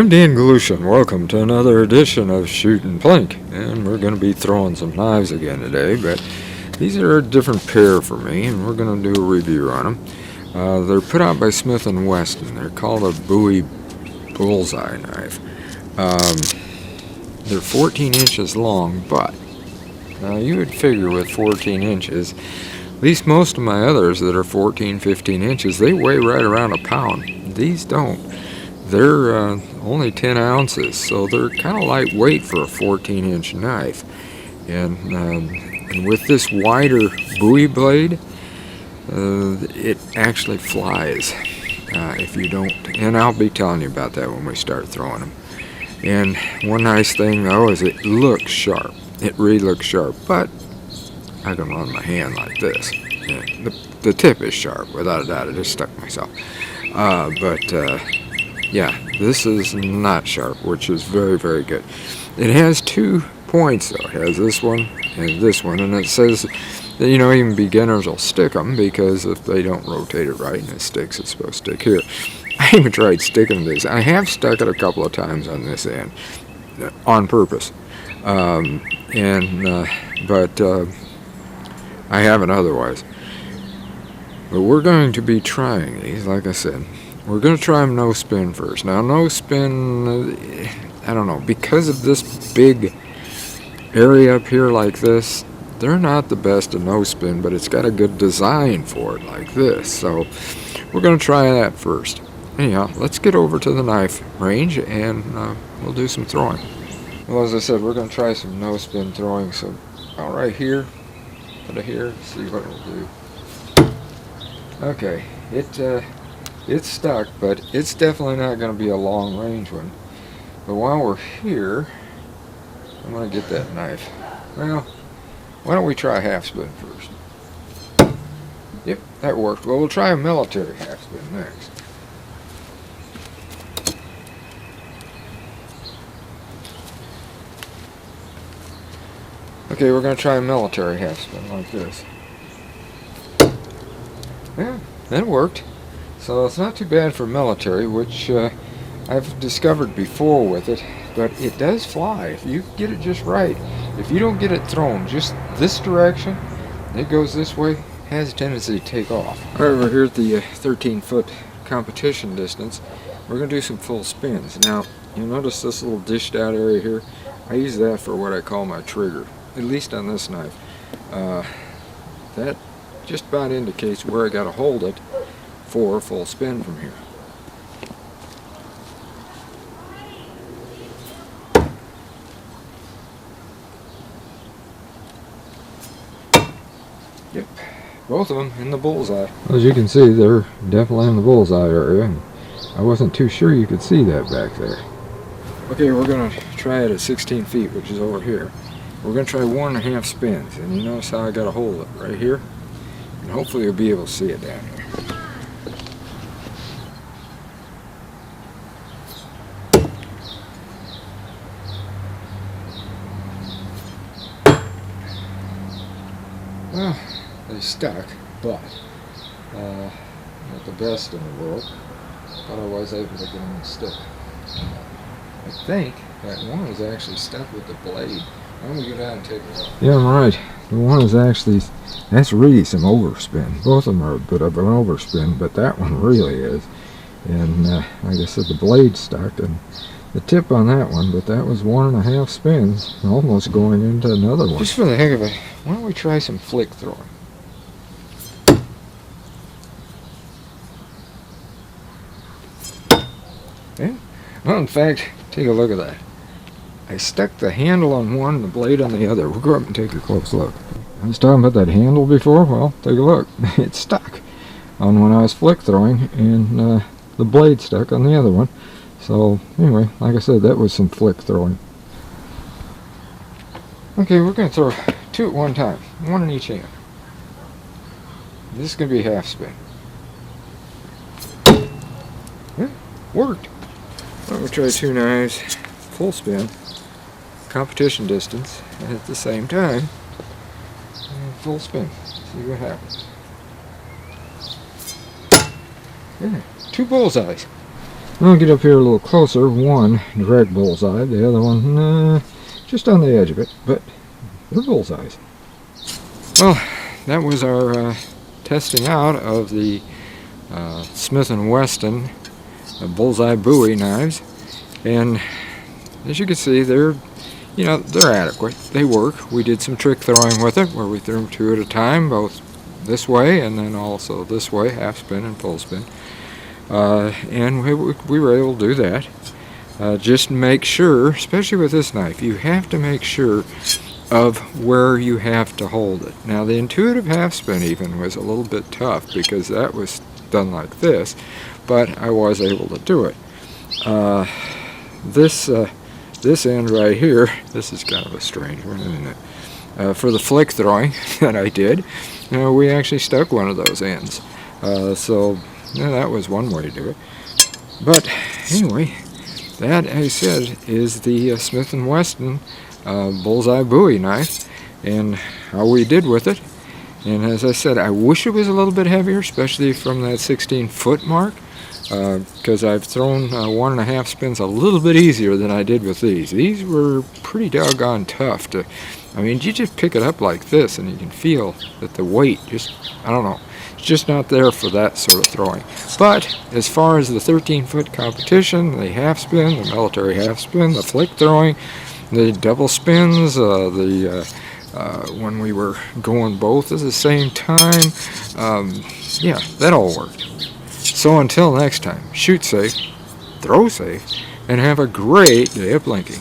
I'm Dan Galusha, and welcome to another edition of Shootin' Plink. And we're going to be throwing some knives again today, but these are a different pair for me, and we're going to do a review on them. They're put out by Smith & Wesson. They're called a Bowie Bullseye knife. They're 14 inches long, but you would figure with 14 inches, at least most of my others that are 14, 15 inches, they weigh right around a pound. These don't. They're only 10 ounces, so they're kind of lightweight for a 14-inch knife. And with this wider Bowie blade, it actually flies if you don't. And I'll be telling you about that when we start throwing them. And one nice thing, though, is it looks sharp. It really looks sharp, but I can run my hand like this. And the tip is sharp, without a doubt. I just stuck myself. Yeah, this is not sharp, which is very, very good. It has 2 points, though. It has this one and this one, and it says that, even beginners will stick them, because if they don't rotate it right and it sticks, it's supposed to stick here. I even tried sticking this. I have stuck it a couple of times on this end, on purpose. But I haven't otherwise. But we're going to be trying these, like I said. We're going to try them no spin first. Now, no spin, I don't know, because of this big area up here like this, they're not the best of no spin, but it's got a good design for it like this. So we're going to try that first. Anyhow, let's get over to the knife range and we'll do some throwing. Well, as I said, we're going to try some no spin throwing. So all right, here, put it here, see what it'll do. Okay, it's stuck, but it's definitely not going to be a long range one. But while we're here, I'm going to get that knife. Well, why don't we try half spin first? Yep, that worked. Well, we'll try a military half spin next. Okay, we're going to try a military half spin like this. Yeah, that worked. So it's not too bad for military, which I've discovered before with it, but it does fly if you get it just right. If you don't get it thrown just this direction, it goes this way, has a tendency to take off. Alright, we're here at the 13-foot competition distance. We're going to do some full spins. Now, you'll notice this little dished out area here. I use that for what I call my trigger, at least on this knife. That just about indicates where I got to hold it for a full spin from here. Yep, both of them in the bullseye. As you can see, they're definitely in the bullseye area, and I wasn't too sure you could see that back there. Okay, we're going to try it at 16 feet, which is over here. We're going to try 1.5 spins, and you notice how I got to hold it right here, and hopefully you'll be able to see it down here. Well, they stuck, but not the best in the world, but I was able to get them to stick. I think that one was actually stuck with the blade. I'm going to go down and take a look. Yeah, I'm right. The one is actually, that's really some overspin. Both of them are a bit of an overspin, but that one really is. And like I said, the blade stuck, and the tip on that one, but that was 1.5 spins, almost going into another one. Just for the heck of it, why don't we try some flick throwing? Yeah. Well, in fact, take a look at that. I stuck the handle on one and the blade on the other. We'll go up and take a close look. I was talking about that handle before. Well, take a look. It stuck on when I was flick throwing, and the blade stuck on the other one. So anyway, like I said, that was some flick throwing. Okay, we're going to throw 2 at one time, 1 in each hand. This is going to be a half spin. Yeah, worked. Well, we'll try 2 knives, full spin, competition distance, and at the same time, full spin. See what happens. Yeah, 2 bullseyes. I'll get up here a little closer. One direct bullseye, the other one just on the edge of it, but they're bullseyes. Well, that was our testing out of the Smith & Wesson Bullseye Bowie knives, and as you can see, they're adequate. They work. We did some trick throwing with it, where we threw them 2 at a time, both this way and then also this way, half spin and full spin. And we were able to do that. Just make sure, especially with this knife, you have to make sure of where you have to hold it. Now, the intuitive half spin even was a little bit tough because that was done like this, but I was able to do it. This end right here, this is kind of a strange one, isn't it? For the flick throwing that I did, we actually stuck one of those ends. So that was one way to do it. But anyway, that, as I said, is the Smith & Wesson Bullseye Bowie knife, and how we did with it. And as I said, I wish it was a little bit heavier, especially from that 16-foot mark, because I've thrown 1.5 spins a little bit easier than I did with these. These were pretty doggone tough to, you just pick it up like this and you can feel that the weight just, I don't know, it's just not there for that sort of throwing. But as far as the 13-foot competition, the half spin, the military half spin, the flick throwing, the double spins, when we were going both at the same time, yeah, that all worked. So until next time, shoot safe, throw safe, and have a great day of blinking.